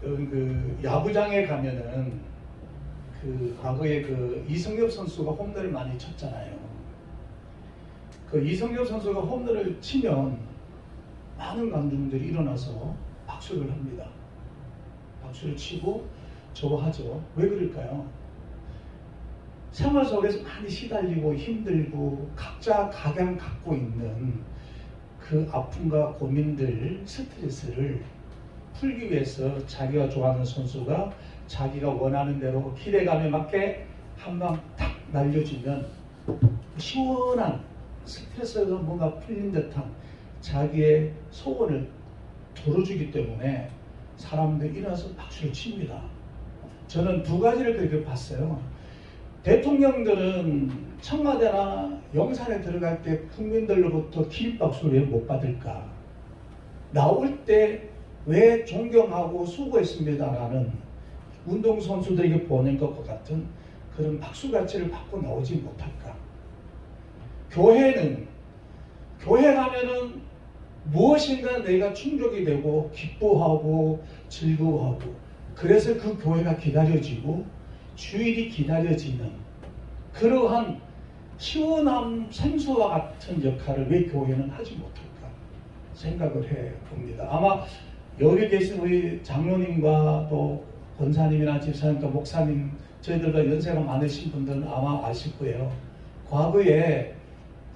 그 야구장에 가면은 그 과거에 그 이승엽 선수가 홈런을 많이 쳤잖아요. 그 이승엽 선수가 홈런을 치면 많은 관중들이 일어나서 박수를 합니다. 박수를 치고 좋아하죠. 왜 그럴까요? 생활 속에서 많이 시달리고 힘들고 각자 각양 갖고 있는 그 아픔과 고민들, 스트레스를 풀기 위해서 자기가 좋아하는 선수가 자기가 원하는 대로 기대감에 맞게 한 방 탁 날려주면 시원한 스트레스에서 뭔가 풀린 듯한 자기의 소원을 들어주기 때문에 사람들이 일어나서 박수를 칩니다. 저는 두 가지를 그렇게 봤어요. 대통령들은 청와대나 용산에 들어갈 때 국민들로부터 기립박수를 왜 못 받을까? 나올 때 왜 존경하고 수고했습니다라는 운동선수들에게 보낸 것과 같은 그런 박수가치를 받고 나오지 못할까? 교회 가면은 무엇인가 내가 충족이 되고 기뻐하고 즐거워하고 그래서 그 교회가 기다려지고 주일이 기다려지는 그러한 시원함 생수와 같은 역할을 왜 교회는 하지 못할까 생각을 해봅니다. 아마 여기 계신 우리 장로님과 또 권사님이나 집사님과 목사님 저희들과 연세가 많으신 분들은 아마 아실 거예요. 과거에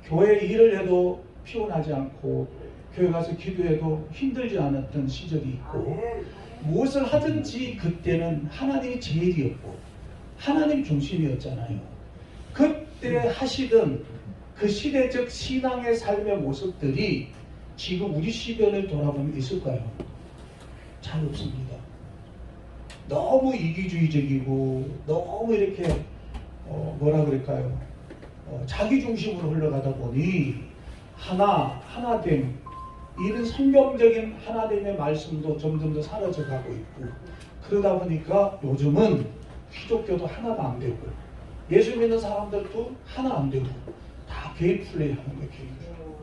교회 일을 해도 피곤하지 않고 교회 가서 기도해도 힘들지 않았던 시절이 있고 무엇을 하든지 그때는 하나님이 제일이었고 하나님 중심이었잖아요. 그때 하시던 그 시대적 신앙의 삶의 모습들이 지금 우리 시대를 돌아보면 있을까요? 잘 없습니다. 너무 이기주의적이고 너무 이렇게 뭐라 그럴까요? 자기 중심으로 흘러가다 보니 하나됨 이런 성경적인 하나됨의 말씀도 점점 더 사라져가고 있고 그러다 보니까 요즘은 기독교도 하나가 안 되고 예수 믿는 사람들도 하나 안 되고 다 개인 플레이 하는 거예요.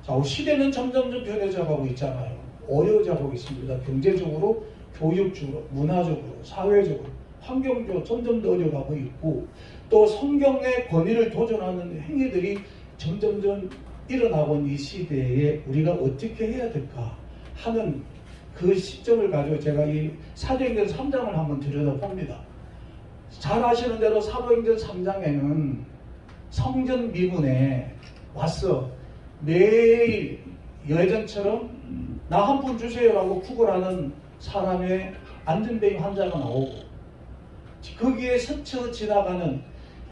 자, 시대는 점점 변해져 가고 있잖아요. 어려워져 가고 있습니다. 경제적으로, 교육적으로, 문화적으로, 사회적으로, 환경적으로 점점 더 어려워가고 있고 또 성경의 권위를 도전하는 행위들이 점점 일어나고 있는 이 시대에 우리가 어떻게 해야 될까 하는 그 시점을 가지고 제가 이 사도행전 3장을 한번 들여다봅니다. 잘 아시는 대로 사도행전 3장에는 성전 미문에 와서 매일 예전처럼 나 한 푼 주세요라고 구걸하는 사람의 안전뱅이 환자가 나오고 거기에 스쳐 지나가는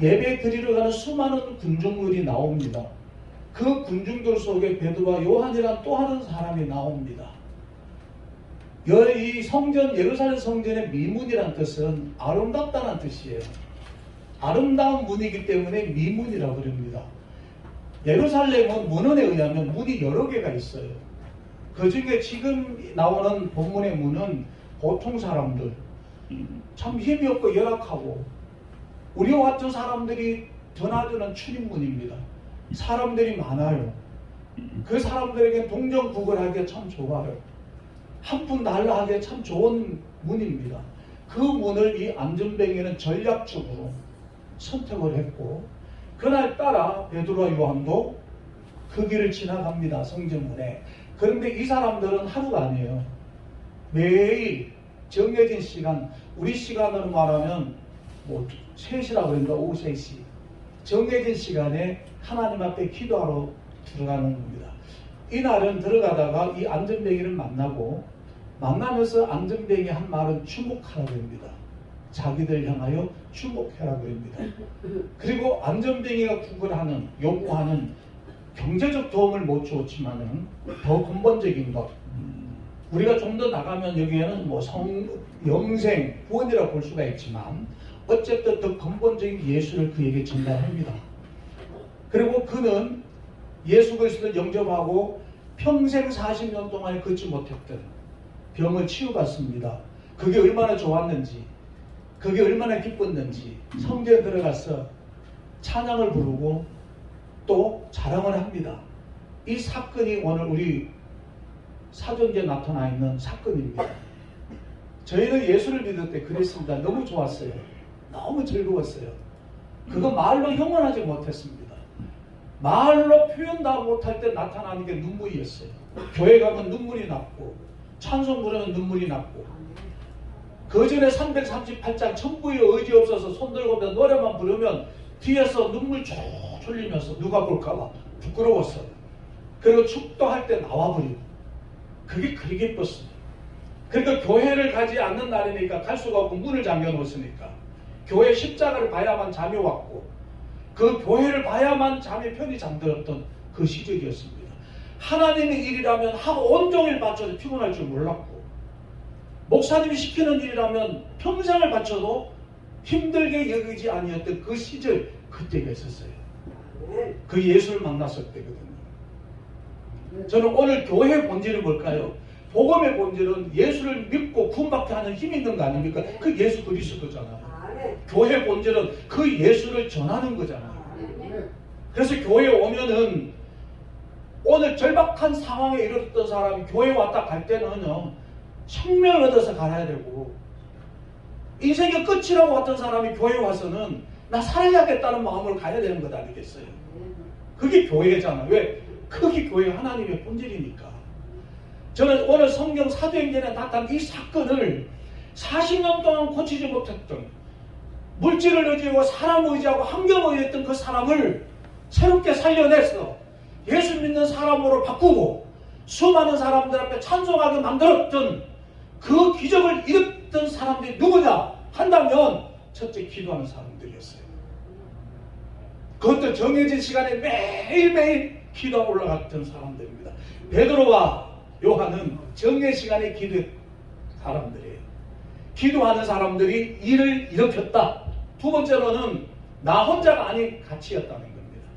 예배 드리러 가는 수많은 군중들이 나옵니다. 그 군중들 속에 베드로와 요한이란 또 다른 사람이 나옵니다. 이 성전, 예루살렘 성전의 미문이란 뜻은 아름답다는 뜻이에요. 아름다운 문이기 때문에 미문이라고 그럽니다. 예루살렘은 문헌에 의하면 문이 여러 개가 있어요. 그 중에 지금 나오는 본문의 문은 보통 사람들, 참 힘이 없고 열악하고 우리와 같은 사람들이 드나드는 출입문입니다. 사람들이 많아요. 그 사람들에게 동정구걸하기에 참 좋아요. 한 푼 달라 하기에 참 좋은 문입니다. 그 문을 이 안전뱅이는 전략적으로 선택을 했고 그날따라 베드로와 요한도 그 길을 지나갑니다. 성전문에. 그런데 이 사람들은 하루가 아니에요. 매일 정해진 시간, 우리 시간으로 말하면 뭐 3시라고 그럽니다. 오후 3시. 정해진 시간에 하나님 앞에 기도하러 들어가는 겁니다. 이날은 들어가다가 이 안전뱅이를 만나면서 안전뱅이 한 말은 축복하라고 합니다. 자기들 향하여 축복하라고 합니다. 그리고 안전뱅이가 요구하는 경제적 도움을 못 주었지만은 더 근본적인 것, 우리가 좀 더 나가면 여기에는 뭐 영생, 구원이라고 볼 수가 있지만 어쨌든 더 근본적인 예수를 그에게 전달합니다. 그리고 그는 예수 그리스도를 영접하고 평생 40년 동안 걷지 못했던 병을 치유받습니다. 그게 얼마나 좋았는지, 그게 얼마나 기뻤는지 성전에 들어가서 찬양을 부르고 또 자랑을 합니다. 이 사건이 오늘 우리 사도행전에 나타나 있는 사건입니다. 저희는 예수를 믿을 때 그랬습니다. 너무 좋았어요. 너무 즐거웠어요. 그거 말로 형언하지 못했습니다. 말로 표현도 못할 때 나타나는 게 눈물이었어요. 교회 가면 눈물이 났고 찬송 부르면 눈물이 났고 그 전에 338장 천부의 의지 없어서 손들고 노래만 부르면 뒤에서 눈물 쭉 흘리면서 누가 볼까봐 부끄러웠어요. 그리고 축도할 때 나와버리고 그게 그리 기뻤어요. 그러니까 교회를 가지 않는 날이니까 갈 수가 없고 문을 잠겨 놓으니까 교회 십자가를 봐야만 잠이 왔고 그 교회를 봐야만 잠이 편히 잠들었던 그 시절이었습니다. 하나님의 일이라면 하루 온종일 바쳐도 피곤할 줄 몰랐고 목사님이 시키는 일이라면 평생을 바쳐도 힘들게 여기지 아니었던 그 시절 그때가 있었어요. 그 예수를 만났을 때거든요. 저는 오늘 교회의 본질은 뭘까요? 복음의 본질은 예수를 믿고 구원받게 하는 힘이 있는 거 아닙니까? 그 예수 그리스도잖아요. 교회의 본질은 그 예수를 전하는 거잖아요. 그래서 교회에 오면은 오늘 절박한 상황에 이르렀던 사람이 교회에 왔다 갈 때는요 생명을 얻어서 가야 되고 인생의 끝이라고 왔던 사람이 교회에 와서는 나 살아야겠다는 마음으로 가야 되는 것 아니겠어요? 그게 교회잖아요. 왜? 그게 교회 하나님의 본질이니까. 저는 오늘 성경 사도행전에 나타난 이 사건을 40년 동안 고치지 못했던 물질을 의지하고 사람 의지하고 환경 의지했던 그 사람을 새롭게 살려내서 예수 믿는 사람으로 바꾸고 수많은 사람들 앞에 찬송하게 만들었던 그 기적을 이뤘던 사람들이 누구냐 한다면 첫째 기도하는 사람들이었어요. 그것도 정해진 시간에 매일매일 기도하고 올라갔던 사람들입니다. 베드로와 요한은 정해 시간에 기도했던 사람들이에요. 기도하는 사람들이 일을 일으켰다. 두 번째로는 나 혼자가 아닌 같이였다는 겁니다.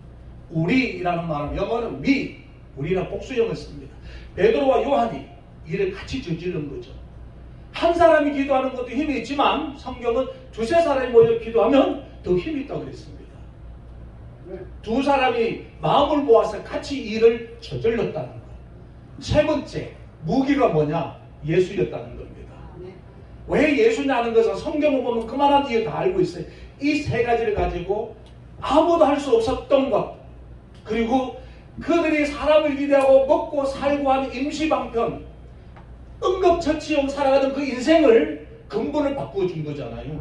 우리라는 말은 영어는 we, 우리란 복수형을 씁니다. 베드로와 요한이 일을 같이 저지른 거죠. 한 사람이 기도하는 것도 힘이 있지만 성경은 두세 사람이 모여 기도하면 더 힘이 있다고 그랬습니다. 두 사람이 마음을 모아서 같이 일을 저질렀다는 것. 세 번째 무기가 뭐냐? 예수였다는 겁니다. 왜 예수냐는 것은 성경을 보면 그만한 이유 다 알고 있어요. 이 세 가지를 가지고 아무도 할 수 없었던 것, 그리고 그들이 사람을 기대하고 먹고 살고 하는 임시방편 응급처치용 살아가던 그 인생을 근본을 바꾸어준 거잖아요.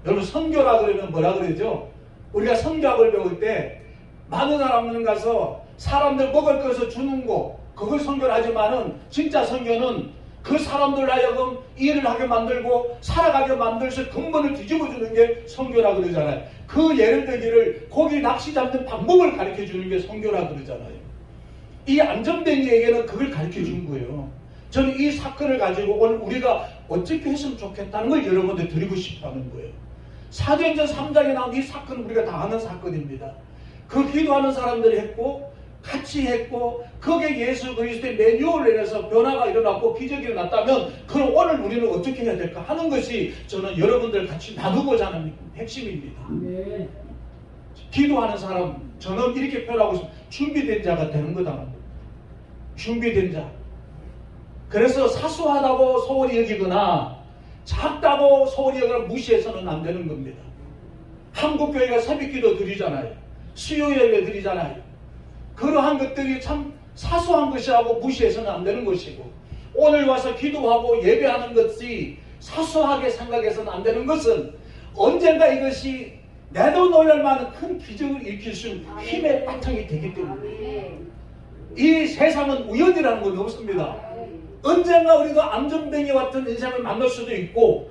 여러분 선교라 그러면 뭐라 그러죠? 우리가 선교학을 배울 때 많은 사람들 가서 사람들 먹을 것을 주는 거 그걸 선교를 하지만은 진짜 선교는 그 사람들 하여금 일을 하게 만들고 살아가게 만들어서 근본을 뒤집어주는 게 선교라 그러잖아요. 그 예를 들기를 고기 낚시 잡는 방법을 가르쳐주는 게 선교라 그러잖아요. 이 안전뱅이에게는 그걸 가르쳐준 거예요. 저는 이 사건을 가지고 오늘 우리가 어떻게 했으면 좋겠다는 걸 여러분들 드리고 싶어하는 거예요. 사도행전 3장에 나온 이 사건은 우리가 다 아는 사건입니다. 그 기도하는 사람들이 했고 같이 했고 거기에 예수 그리스도의 매뉴얼을 내려서 변화가 일어났고 기적이 일어났다면 그럼 오늘 우리는 어떻게 해야 될까 하는 것이 저는 여러분들 같이 나누고자 하는 핵심입니다. 네. 기도하는 사람 저는 이렇게 표현하고 있습니다. 준비된 자가 되는 거다. 준비된 자. 그래서 사소하다고 소홀히 여기거나 작다고 소홀히 여기거나 무시해서는 안 되는 겁니다. 한국교회가 새벽기도 드리잖아요. 수요예배 드리잖아요. 그러한 것들이 참 사소한 것이라고 무시해서는 안 되는 것이고 오늘 와서 기도하고 예배하는 것이 사소하게 생각해서는 안 되는 것은 언젠가 이것이 내도 놀랄 만한 큰 기적을 일으킬 수 있는 힘의 바탕이 되기 때문에 이 세상은 우연이라는 건 없습니다. 언젠가 우리도 안전뱅이 같은 인생을 만날 수도 있고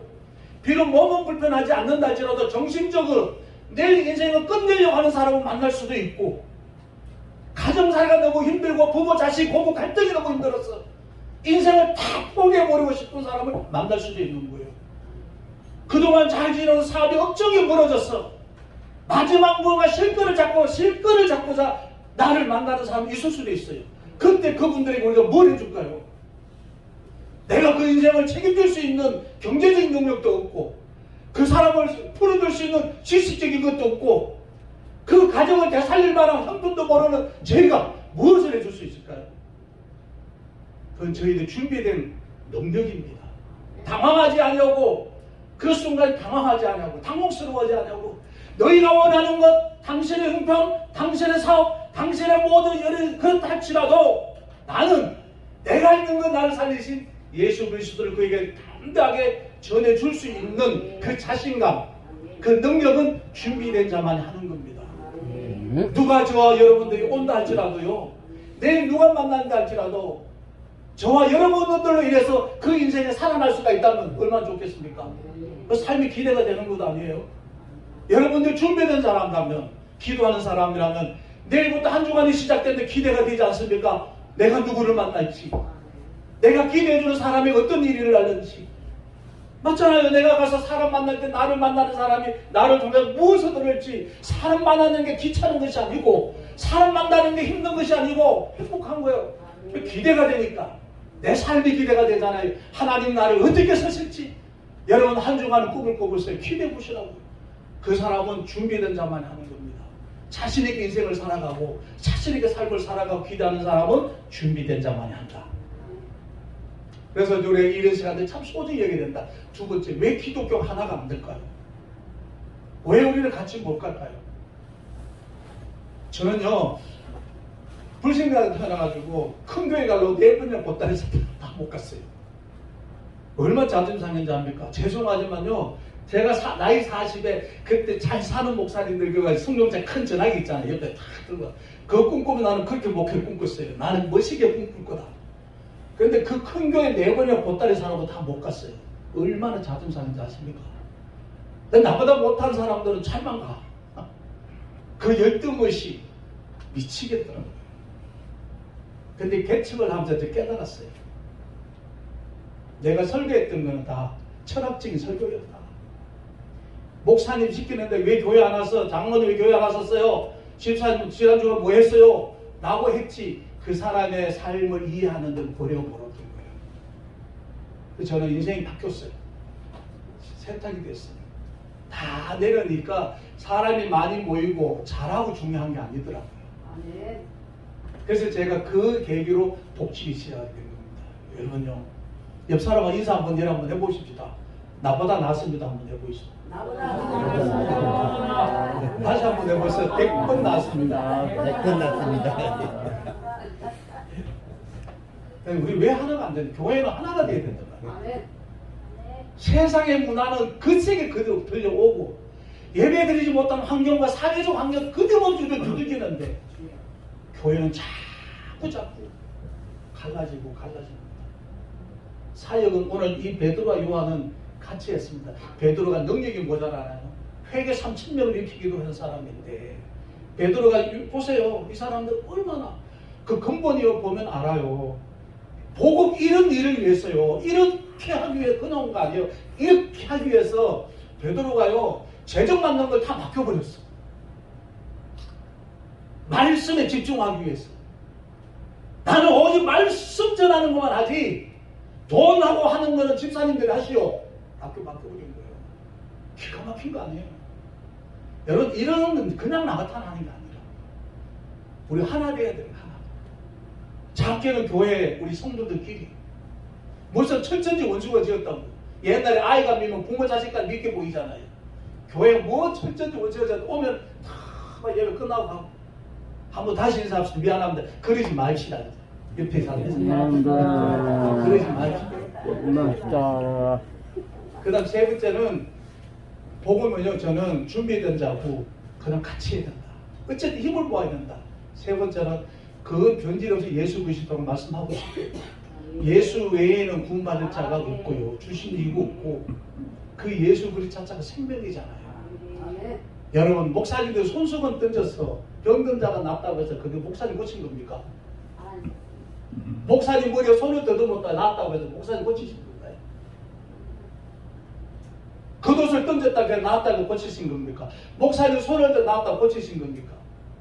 비록 몸은 불편하지 않는다 할지라도 정신적으로 내일 인생을 끝내려고 하는 사람을 만날 수도 있고 가정살이가 너무 힘들고 부모 자식 고부 갈등이 너무 힘들어서 인생을 다 포기해버리고 싶은 사람을 만날 수도 있는 거예요. 그동안 잘 지내는 사업이 억정이 무너졌어. 마지막 뭔가 실끈을 잡고자 나를 만나는 사람이 있을 수도 있어요. 그때 그분들에게 우리가 뭘 해줄까요? 내가 그 인생을 책임질 수 있는 경제적인 능력도 없고 그 사람을 풀어줄 수 있는 지식적인 것도 없고 그 가정을 되살릴 만한 형편도 모르는 저희가 무엇을 해줄 수 있을까요? 그건 저희들 준비된 능력입니다. 당황하지 않냐고. 그 순간 당황하지 않냐고. 당혹스러워하지 않냐고. 너희가 원하는 것, 당신의 형편, 당신의 사업, 당신의 모든 일을 그렇다 할지라도 나는 내가 있는 것 나를 살리신 예수 그리스도를 그에게 담대하게 전해줄 수 있는 그 자신감, 그 능력은 준비된 자만이 하는 겁니다. 누가 저와 여러분들이 온다 할지라도요, 내일 누가 만난다 할지라도 저와 여러분들로 인해서 그 인생에 살아날 수가 있다면 얼마나 좋겠습니까? 그 삶이 기대가 되는 것 아니에요? 여러분들 준비된 사람이라면, 기도하는 사람이라면 내일부터 한 주간이 시작되는데 기대가 되지 않습니까? 내가 누구를 만날지, 내가 기대해주는 사람이 어떤 일을 하는지. 맞잖아요. 내가 가서 사람 만날 때 나를 만나는 사람이 나를 통해 무엇을 들을지. 사람 만나는 게 귀찮은 것이 아니고, 사람 만나는 게 힘든 것이 아니고 행복한 거예요. 기대가 되니까 내 삶이 기대가 되잖아요. 하나님 나를 어떻게 쓰실지. 여러분 한 주간은 꿈을 꿔보세요. 기대해 보시라고요. 그 사람은 준비된 자만 하는 겁니다. 자신에게 인생을 살아가고 자신에게 삶을 살아가고 기대하는 사람은 준비된 자만이 한다. 그래서 우리 이런 시간들 참 소중히 여겨야 된다. 두 번째, 왜 기독교 하나가 안 될까요? 왜 우리는 같이 못 갈까요? 저는요, 불신자한테 태어나가지고 큰 교회 가려고 4번이나 보따리에서 다 못 갔어요. 얼마나 자존심 상했는지 압니까? 죄송하지만요, 제가 나이 40에 그때 잘 사는 목사님들 교회 성경책 큰 전화기 있잖아요. 옆에 탁 들고 그거 꿈꾸면 나는 그렇게 목회를 꿈꿨어요. 나는 멋있게 꿈꿀 거다. 그런데 그 큰 교회 4번이나 보따리 사라고 다 못 갔어요. 얼마나 자존심 상했는지 아십니까? 근데 나보다 못한 사람들은 잘만 가. 그 열등의식 미치겠더라고요. 근데 개척을 하면서 깨달았어요. 내가 설교했던 거는 다 철학적인 설교였다. 목사님 시키는데 왜 교회 안 와서, 장로님 왜 교회 안 왔었어요? 집사님 지난주에 뭐 했어요? 라고 했지, 그 사람의 삶을 이해하는 데는 버려버렸던 거예요. 그래서 저는 인생이 바뀌었어요. 세탁이 됐어요. 다 내려니까 사람이 많이 모이고 잘하고 중요한 게 아니더라고요. 그래서 제가 그 계기로 복직이 시작된 겁니다. 여러분요, 옆 사람과 인사 한번 해보십시다. 나보다 낫습니다. 한번 해보시죠. 다시 한번 해보세요. 100번 낫습니다. 100번 낫습니다. 우리 왜 하나가 안 되는? 교회는 하나가 돼야 된단 말이에요. 세상의 문화는 그 세계 그대로 들려오고, 예배드리지 못한 환경과 사회적 환경 그대로 두들기는데, 교회는 자꾸 갈라지고 사역은 오늘 이 베드로와 요한은 같이 했습니다. 베드로가 능력이 모자라나요? 회개 3,000명을 일으키기도 한 사람인데, 베드로가 보세요. 이 사람들 얼마나 그 근본이요 보면 알아요. 복음 이런 일을 위해서요, 이렇게 하기 위해 그냥 온 거 아니에요. 이렇게 하기 위해서 베드로가요, 재정 받는 걸 다 맡겨버렸어. 말씀에 집중하기 위해서. 나는 오직 말씀 전하는 것만 하지, 돈하고 하는 거는 집사님들이 하시오. 맡겨버린 거예요. 기가 막힌 거 아니에요. 여러분, 이런 건 그냥 나타나는 게 아니라 우리 하나 돼야 돼요. 하나. 작게는 교회 우리 성도들끼리 벌써 철천지 원수가 지었다고. 옛날에 아이가 밀면 부모 자식까지 믿게 보이잖아요. 교회 뭐 철천지 원수가 지었다 오면 다 예배 끝나고 가고, 한번 다시 인사합시다. 미안합니다. 그러지 마시다. 옆에 사람에서 그러지 마시다. 그 다음 세 번째는, 복음은요, 저는 준비된 자고 그냥 같이 해야 된다. 어쨌든 힘을 모아야 된다. 세 번째는, 그 변질 없이 예수 그리스도라고 말씀하고 싶어요. 예수 외에는 구원받을 자가 없고요, 주신 이유가 없고, 그 예수 그리스도 자체가 생명이잖아요. 여러분, 목사님들 손수건 던져서 병든 자가 낫다고 해서 그게 목사님 고친 겁니까? 목사님 머리에 손을 더듬었다 낫다고 해서 목사님 고치신 건가요? 겉옷을 던졌다 그래 낫다고 고치신 겁니까? 목사님 손을 더 낫다고 고치신 겁니까?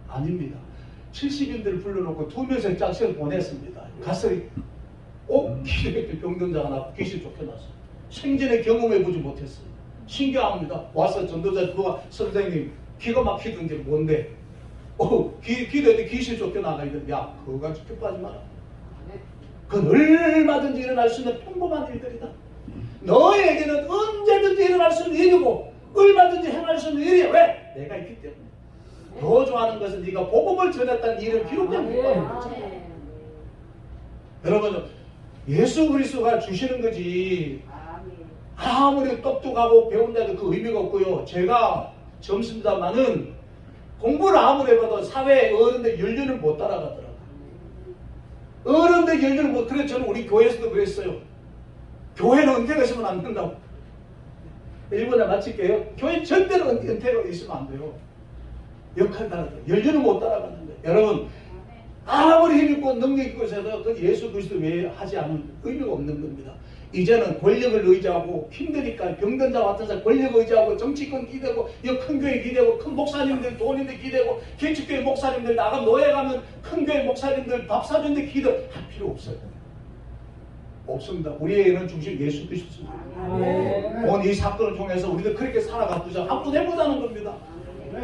아닙니다. 70인들을 불러놓고 2명씩 짝시를 보냈습니다. 가서 기력이 병든 자가 낫고 귀신 쫓겨났어. 생전에 경험해보지 못했어요. 신기합니다. 와서 전도자 누가, 선생님 기가 막히던 게 뭔데? 기도했는데 귀신 쫓겨나가 있는데, 야, 그거 가지고 기뻐하지 마라. 그건 얼마든지 일어날 수 있는 평범한 일들이다. 너에게는 언제든지 일어날 수 있는 일이고 얼마든지 행할 수 있는 일이야. 왜? 내가 있기 때문에. 더 좋아하는 것은 네가 복음을 전했다는 일을 기록된 거예요. 여러분, 예수 그리스도가 주시는 거지 아무리 똑똑하고 배운다도 그 의미가 없고요. 제가 젊습니다만은 공부를 아무리 해봐도 사회에 어른들 연륜을 못 따라가더라고요. 어른들 연륜을 못. 그래서 저는 우리 교회에서도 그랬어요. 교회는 은퇴가 있으면 안 된다고. 일본에 마칠게요. 교회 절대로 은퇴가 있으면 안 돼요. 역할 따라 연륜을 못 따라가는 거예요. 여러분, 아무리 힘있고 능력 있고 해서 그 예수 그리스도 외에 하지 않은 의미가 없는 겁니다. 이제는 권력을 의지하고 힘드니까 병든자 같은 사람 권력 의지하고 정치권 기대고 큰 교회 기대고 큰 목사님들 돈인데 기대고 개척교회 목사님들 나가면 노예 가면 큰 교회 목사님들 밥 사준데 기대 할 필요 없어요. 없습니다. 우리에게는 중심 예수 그리스도입니다. 오늘 이 사건을 통해서 우리도 그렇게 살아가보자. 한번 해보자는 겁니다.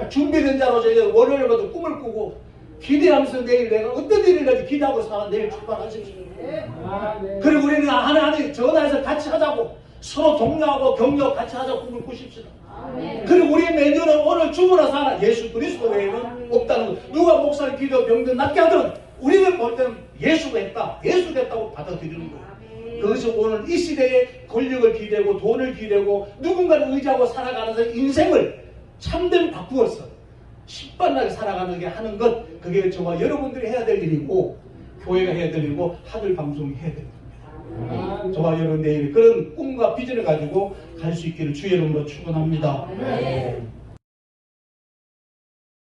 준비된 자로서 이제 월요일마다 꿈을 꾸고 기대하면서 내일 내가 어떤 일을 할지 기대하고 사는 내일 출발하십시오. 그리고 우리는 하나님 전화해서 같이 하자고 서로 독려하고 격려 같이 하자고 꿈을 꾸십시다. 그리고 우리 매년은 오늘 죽으나 사나 예수 그리스도 외에는 없다는 것. 누가 목사를 기대하고 병든 낫게 하든 우리는 볼 때는 예수가 했다. 예수가 했다고 받아들이는 거예요. 그래서 오늘 이 시대에 권력을 기대고 돈을 기대고 누군가를 의지하고 살아가면서 인생을 참된 바꾸었어. 신발나게 살아가는 게 하는 것, 그게 저와 여러분들이 해야 될 일이고 교회가 해야 될 일이고 하늘 방송이 해야 될 겁니다. 저와 여러분 내일 그런 꿈과 비전을 가지고 갈 수 있기를 주의 이름으로 축원합니다.